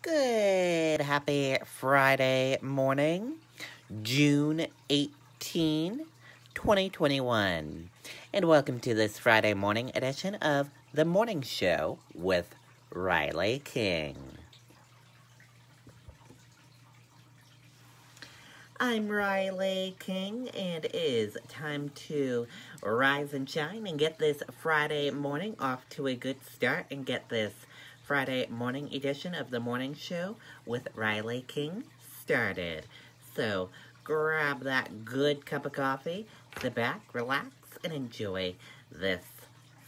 Good, happy Friday morning, June 18, 2021. And welcome to this Friday morning edition of The Morning Show with Riley King. I'm Riley King, and it is time to rise and shine and get this Friday morning off to a good start and get this Friday morning edition of The Morning Show with Riley King started. So grab that good cup of coffee, sit back, relax, and enjoy this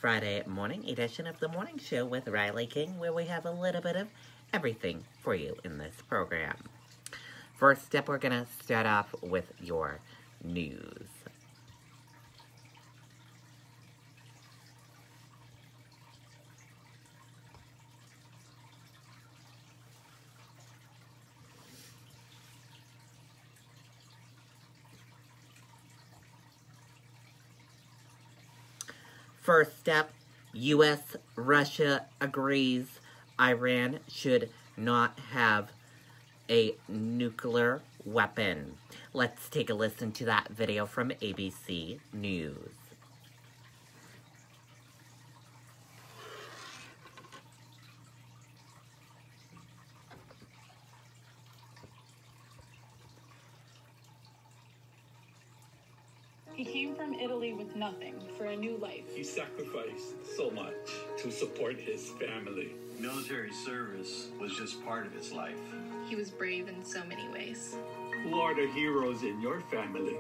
Friday morning edition of The Morning Show with Riley King, where we have a little bit of everything for you in this program. First up, we're going to start off with your news. First up, U.S.-Russia agrees Iran should not have a nuclear weapon. Let's take a listen to that video from ABC News. He came from Italy with nothing for a new life. He sacrificed so much to support his family. Military service was just part of his life. He was brave in so many ways. Who are the heroes in your family?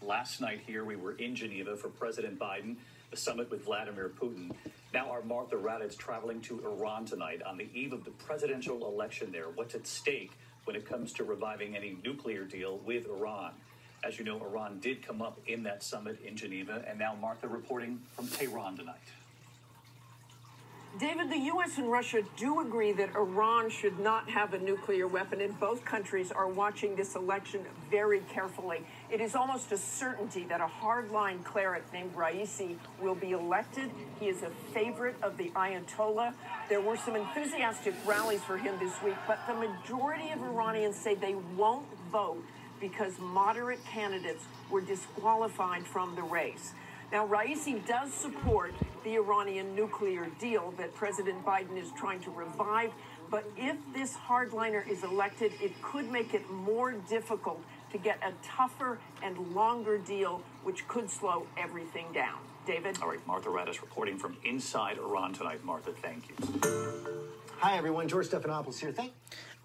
Last night here, we were in Geneva for President Biden, the summit with Vladimir Putin. Now our Martha Raddatz traveling to Iran tonight on the eve of the presidential election there. What's at stake when it comes to reviving any nuclear deal with Iran? As you know, Iran did come up in that summit in Geneva, and now Martha reporting from Tehran tonight. David, the U.S. and Russia do agree that Iran should not have a nuclear weapon, and both countries are watching this election very carefully. It is almost a certainty that a hardline cleric named Raisi will be elected. He is a favorite of the Ayatollah. There were some enthusiastic rallies for him this week, but the majority of Iranians say they won't vote because moderate candidates were disqualified from the race. Now, Raisi does support the Iranian nuclear deal that President Biden is trying to revive, but if this hardliner is elected, it could make it more difficult to get a tougher and longer deal, which could slow everything down. David? All right, Martha Raddatz reporting from inside Iran tonight. Martha, thank you. Hi, everyone. George Stephanopoulos here.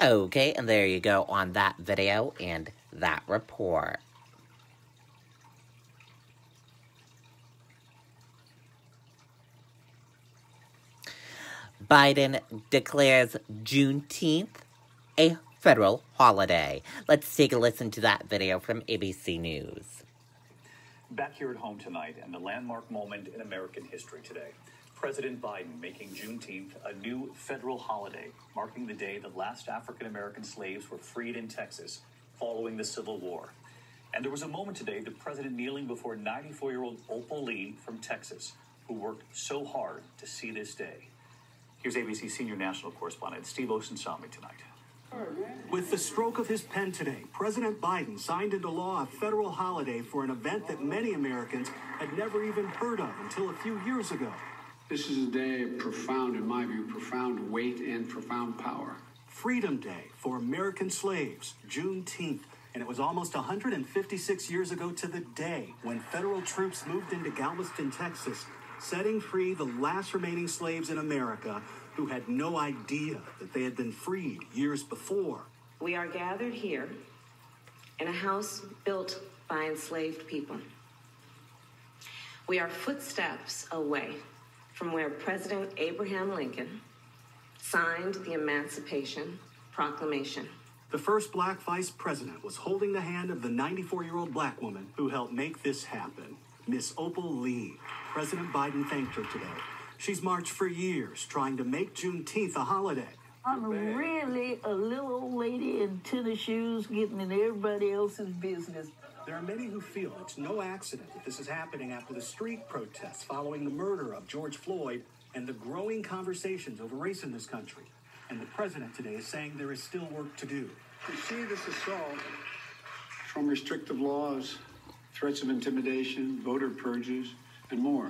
Okay, and there you go on that video and that report. Biden declares Juneteenth a federal holiday. Let's take a listen to that video from ABC News. Back here at home tonight, and the landmark moment in American history today. President Biden making Juneteenth a new federal holiday, marking the day the last African-American slaves were freed in Texas following the Civil War. And there was a moment today, the president kneeling before 94-year-old Opal Lee from Texas, who worked so hard to see this day. Here's ABC senior national correspondent Steve Osunsami tonight. With the stroke of his pen today, President Biden signed into law a federal holiday for an event that many Americans had never even heard of until a few years ago. This is a day of profound, in my view, profound weight and profound power. Freedom Day for American slaves, Juneteenth. And it was almost 156 years ago to the day when federal troops moved into Galveston, Texas, setting free the last remaining slaves in America who had no idea that they had been freed years before. We are gathered here in a house built by enslaved people. We are footsteps away from where President Abraham Lincoln signed the Emancipation Proclamation. The first black vice president was holding the hand of the 94-year-old black woman who helped make this happen, Miss Opal Lee. President Biden thanked her today. She's marched for years trying to make Juneteenth a holiday. I'm really a little old lady in tennis shoes getting in everybody else's business. There are many who feel it's no accident that this is happening after the street protests following the murder of George Floyd and the growing conversations over race in this country. And the president today is saying there is still work to do. You see this assault from restrictive laws, threats of intimidation, voter purges, and more.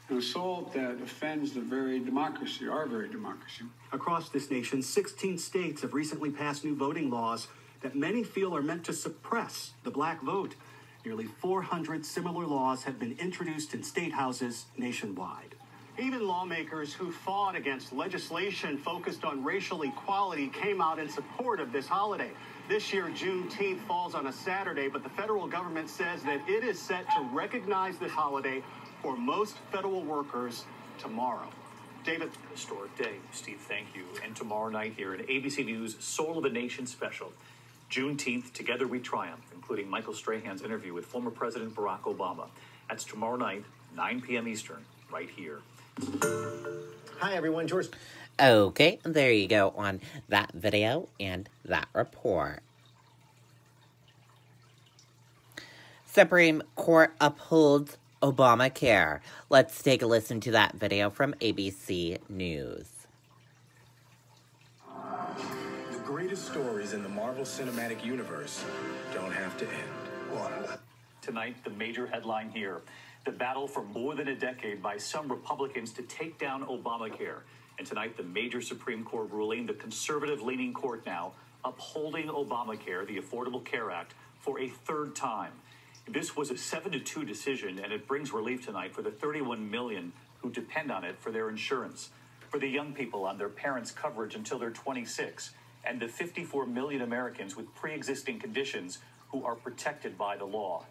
An assault that offends the very democracy, our very democracy. Across this nation, 16 states have recently passed new voting laws that many feel are meant to suppress the black vote. Nearly 400 similar laws have been introduced in state houses nationwide. Even lawmakers who fought against legislation focused on racial equality came out in support of this holiday. This year, Juneteenth falls on a Saturday, but the federal government says that it is set to recognize this holiday for most federal workers tomorrow. David. Historic day. Steve, thank you. And tomorrow night here in ABC News Soul of the Nation special, Juneteenth, Together We Triumph, including Michael Strahan's interview with former President Barack Obama. That's tomorrow night, 9 p.m. Eastern, right here. Hi, everyone. George. Okay, there you go on that video and that report. Supreme Court upholds Obamacare. Let's take a listen to that video from ABC News. The greatest stories in the Marvel Cinematic Universe don't have to end. Tonight, the major headline here. The battle for more than a decade by some Republicans to take down Obamacare. And tonight, the major Supreme Court ruling, the conservative-leaning court now, upholding Obamacare, the Affordable Care Act, for a third time. This was a 7-2 decision, and it brings relief tonight for the 31 million who depend on it for their insurance, for the young people on their parents' coverage until they're 26, and the 54 million Americans with pre-existing conditions who are protected by the law.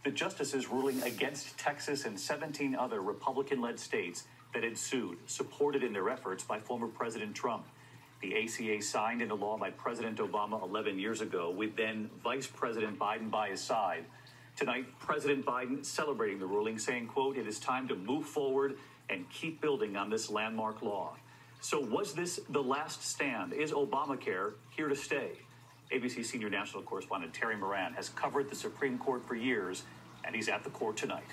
The justices ruling against Texas and 17 other Republican-led states that had sued, supported in their efforts by former President Trump. The ACA signed into law by President Obama 11 years ago, with then Vice President Biden by his side. Tonight, President Biden celebrating the ruling, saying, quote, "It is time to move forward and keep building on this landmark law." So was this the last stand? Is Obamacare here to stay? ABC senior national correspondent Terry Moran has covered the Supreme Court for years, and he's at the court tonight.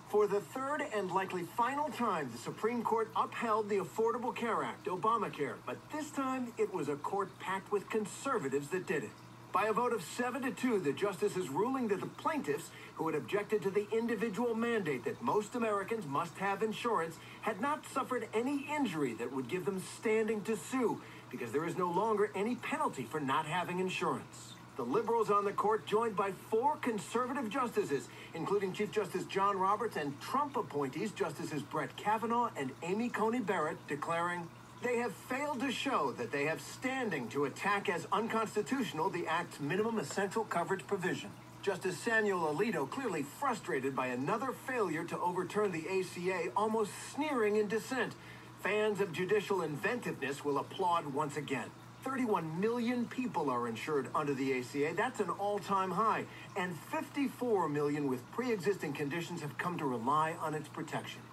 For the third and likely final time, the Supreme Court upheld the Affordable Care Act, Obamacare, but this time it was a court packed with conservatives that did it. By a vote of 7-2, the justices ruling that the plaintiffs, who had objected to the individual mandate that most Americans must have insurance, had not suffered any injury that would give them standing to sue, because there is no longer any penalty for not having insurance. The liberals on the court, joined by 4 conservative justices, including Chief Justice John Roberts and Trump appointees Justices Brett Kavanaugh and Amy Coney Barrett, declaring, they have failed to show that they have standing to attack as unconstitutional the Act's minimum essential coverage provision. Justice Samuel Alito, clearly frustrated by another failure to overturn the ACA, almost sneering in dissent. Fans of judicial inventiveness will applaud once again. 31 million people are insured under the ACA. That's an all-time high. And 54 million with pre-existing conditions have come to rely on its protections.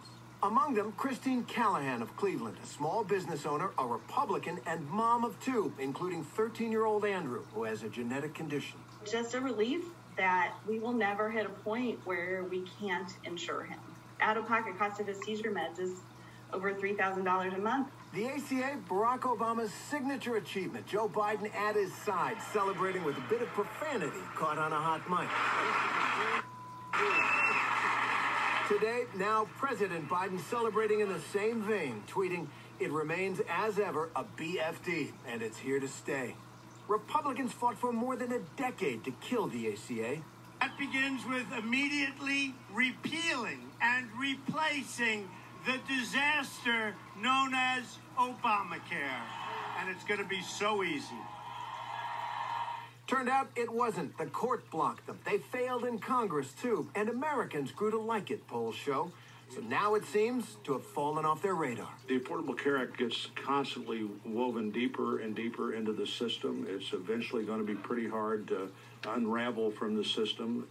Among them, Christine Callahan of Cleveland, a small business owner, a Republican, and mom of 2, including 13-year-old Andrew, who has a genetic condition. Just a relief that we will never hit a point where we can't insure him. Out-of-pocket cost of his seizure meds is over $3,000 a month. The ACA, Barack Obama's signature achievement. Joe Biden at his side, celebrating with a bit of profanity caught on a hot mic. Today, now President Biden celebrating in the same vein, tweeting, "It remains as ever a BFD, and it's here to stay." Republicans fought for more than a decade to kill the ACA. That begins with immediately repealing and replacing the disaster known as Obamacare. And it's going to be so easy. Turned out it wasn't. The court blocked them. They failed in Congress, too. And Americans grew to like it, polls show. So now it seems to have fallen off their radar. The Affordable Care Act gets constantly woven deeper and deeper into the system. It's eventually going to be pretty hard to unravel from the system.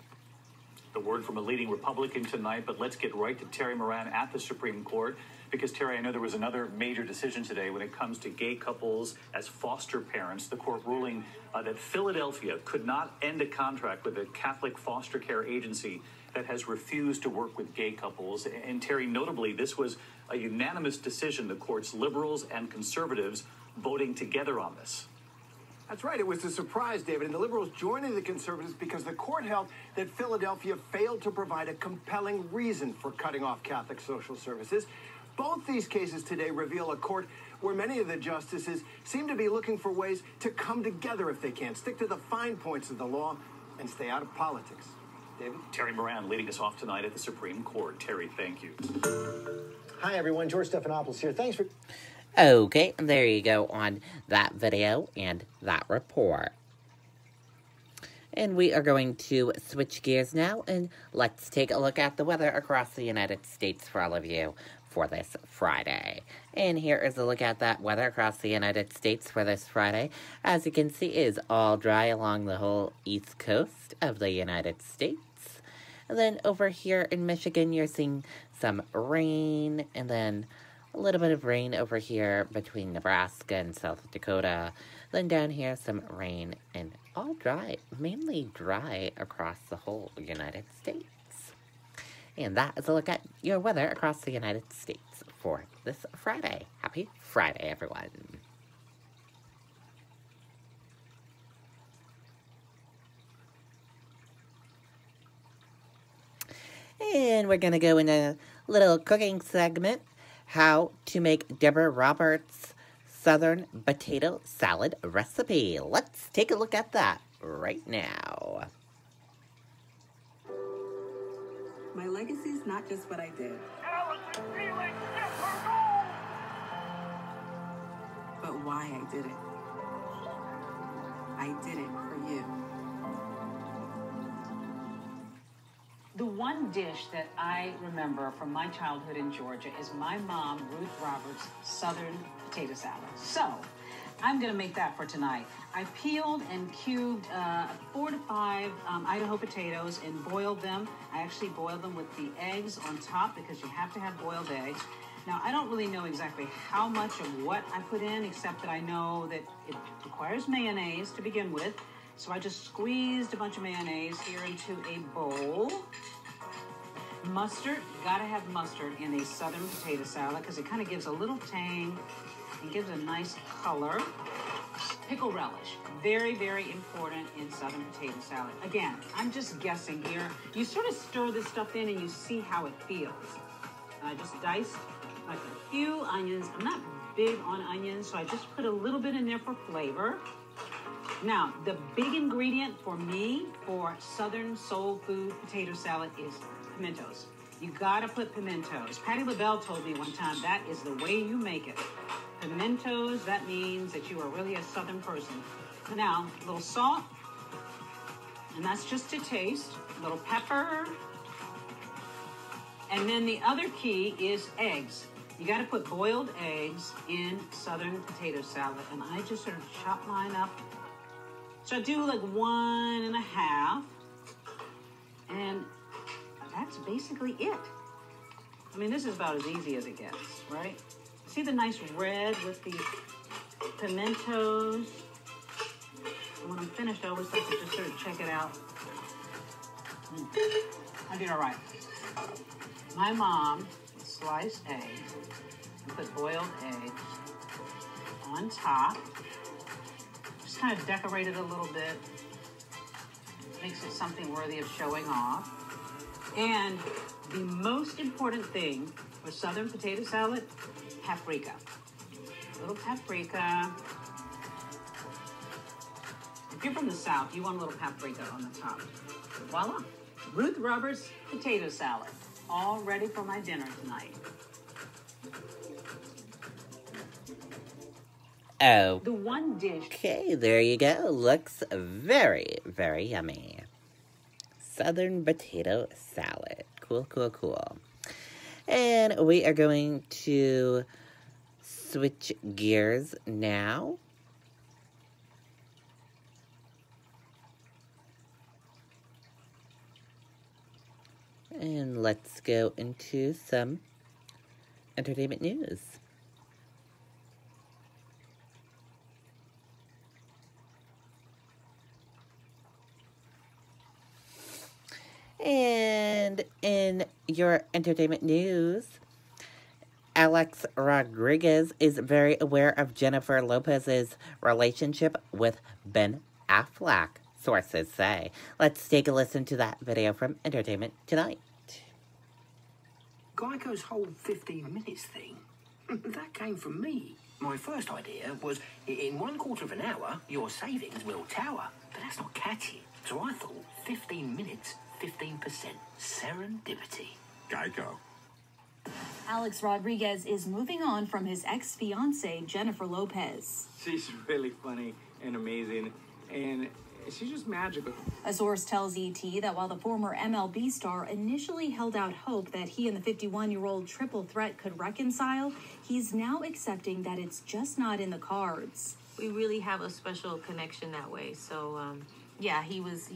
The word from a leading Republican tonight, but let's get right to Terry Moran at the Supreme Court. Because, Terry, I know there was another major decision today when it comes to gay couples as foster parents. The court ruling that Philadelphia could not end a contract with a Catholic foster care agency that has refused to work with gay couples. And Terry, notably, this was a unanimous decision, the court's liberals and conservatives voting together on this. That's right. It was a surprise, David, and the liberals joining the conservatives because the court held that Philadelphia failed to provide a compelling reason for cutting off Catholic social services. Both these cases today reveal a court where many of the justices seem to be looking for ways to come together if they can, stick to the fine points of the law, and stay out of politics. David? Terry Moran leading us off tonight at the Supreme Court. Terry, thank you. Hi, everyone. George Stephanopoulos here. Thanks for... Okay, there you go on that video and that report. And we are going to switch gears now, and let's take a look at the weather across the United States for all of you for this Friday. And here is a look at that weather across the United States for this Friday. As you can see, it is all dry along the whole east coast of the United States. And then over here in Michigan, you're seeing some rain, and then a little bit of rain over here between Nebraska and South Dakota. Then down here, some rain and all dry, mainly dry across the whole United States. And that is a look at your weather across the United States for this Friday. Happy Friday, everyone. And we're going to go in a little cooking segment. How to make Deborah Roberts' Southern potato salad recipe. Let's take a look at that right now. My legacy is not just what I did, but why I did it. I did it for you. The one dish that I remember from my childhood in Georgia is my mom, Ruth Roberts' Southern potato salad. So, I'm going to make that for tonight. I peeled and cubed 4 to 5 Idaho potatoes and boiled them. I actually boiled them with the eggs on top because you have to have boiled eggs. Now, I don't really know exactly how much of what I put in, except that I know that it requires mayonnaise to begin with. So I just squeezed a bunch of mayonnaise here into a bowl. Mustard, gotta have mustard in a Southern potato salad because it kind of gives a little tang and gives a nice color. Pickle relish, very, very important in Southern potato salad. Again, I'm just guessing here. You sort of stir this stuff in and you see how it feels. And I just diced like a few onions. I'm not big on onions, so I just put a little bit in there for flavor. Now, the big ingredient for me for Southern soul food potato salad is pimentos. You gotta put pimentos. Patti LaBelle told me one time that is the way you make it. Pimentos, that means that you are really a Southern person. Now, a little salt, and that's just to taste. A little pepper. And then the other key is eggs. You gotta put boiled eggs in Southern potato salad. And I just sort of chop mine up. So I do like 1.5, and that's basically it. I mean, this is about as easy as it gets, right? See the nice red with the pimentos? And when I'm finished, I always like to just sort of check it out. I did all right. My mom sliced eggs and put boiled eggs on top. Just kind of decorate it a little bit. Makes it something worthy of showing off. And the most important thing for Southern potato salad, paprika. A little paprika. If you're from the South, you want a little paprika on the top. Voila. Ruth Roberts potato salad. All ready for my dinner tonight. Oh. The one dish. Okay, there you go. Looks very, very yummy. Southern potato salad. Cool, cool, cool. And we are going to switch gears now. And let's go into some entertainment news. And in your entertainment news, Alex Rodriguez is very aware of Jennifer Lopez's relationship with Ben Affleck, sources say. Let's take a listen to that video from Entertainment Tonight. Geico's whole 15 minutes thing, that came from me. My first idea was, in 1/4 of an hour, your savings will tower. But that's not catchy. So I thought, 15 minutes, 15%. Serendipity. Geico. Alex Rodriguez is moving on from his ex-fiancée, Jennifer Lopez. She's really funny and amazing, and she's just magical. A source tells ET that while the former MLB star initially held out hope that he and the 51-year-old triple threat could reconcile, he's now accepting that it's just not in the cards. We really have a special connection that way, so yeah, he was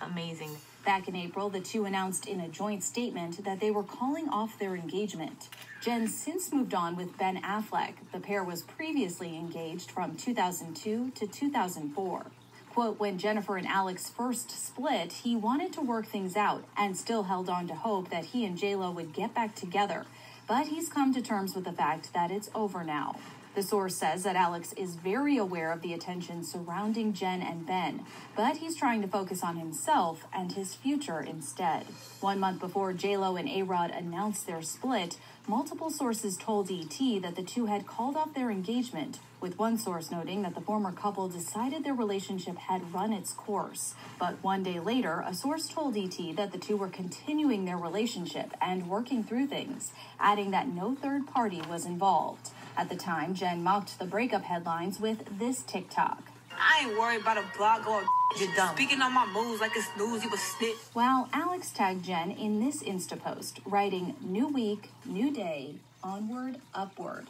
amazing. Back in April, the two announced in a joint statement that they were calling off their engagement. Jen since moved on with Ben Affleck. The pair was previously engaged from 2002 to 2004. Quote, when Jennifer and Alex first split, he wanted to work things out and still held on to hope that he and J-Lo would get back together. But he's come to terms with the fact that it's over now. The source says that Alex is very aware of the attention surrounding Jen and Ben, but he's trying to focus on himself and his future instead. 1 month before J-Lo and A-Rod announced their split, multiple sources told ET that the two had called off their engagement, with one source noting that the former couple decided their relationship had run its course. But 1 day later, a source told ET that the two were continuing their relationship and working through things, adding that no third party was involved. At the time, Jen mocked the breakup headlines with this TikTok. I ain't worried about a blog or you're dumb. Speaking on my moves like it's news, you a snitch. While Alex tagged Jen in this Insta post, writing, "New week, new day, onward, upward."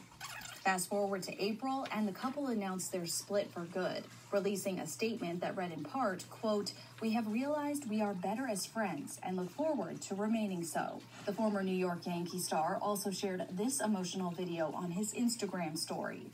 Fast forward to April, and the couple announced their split for good, releasing a statement that read in part, quote, "We have realized we are better as friends and look forward to remaining so." The former New York Yankee star also shared this emotional video on his Instagram story.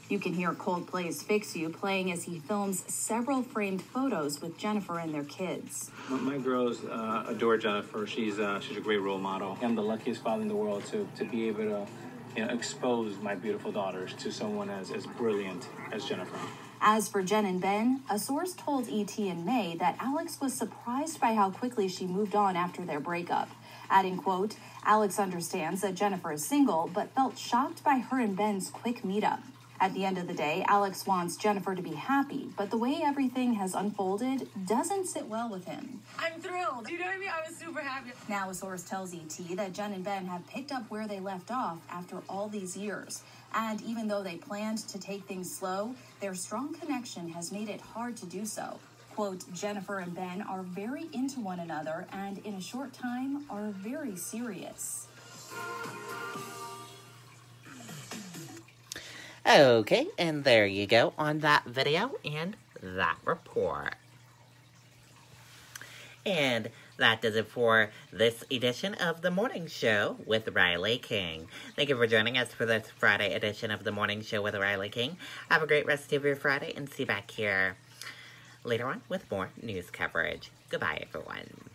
You can hear Coldplay's Fix You playing as he films several framed photos with Jennifer and their kids. My girls adore Jennifer. She's a great role model. I'm the luckiest father in the world to be able to expose my beautiful daughters to someone as brilliant as Jennifer. As for Jen and Ben, a source told ET in May that Alex was surprised by how quickly she moved on after their breakup. Adding, quote, "Alex understands that Jennifer is single, but felt shocked by her and Ben's quick meetup." At the end of the day, Alex wants Jennifer to be happy, but the way everything has unfolded doesn't sit well with him. I'm thrilled. Do you know what I mean? I was super happy. Now a source tells ET that Jen and Ben have picked up where they left off after all these years. And even though they planned to take things slow, their strong connection has made it hard to do so. Quote, "Jennifer and Ben are very into one another and in a short time are very serious." Okay, and there you go on that video and that report. And that does it for this edition of The Morning Show with Riley King. Thank you for joining us for this Friday edition of The Morning Show with Riley King. Have a great rest of your Friday and see you back here later on with more news coverage. Goodbye, everyone.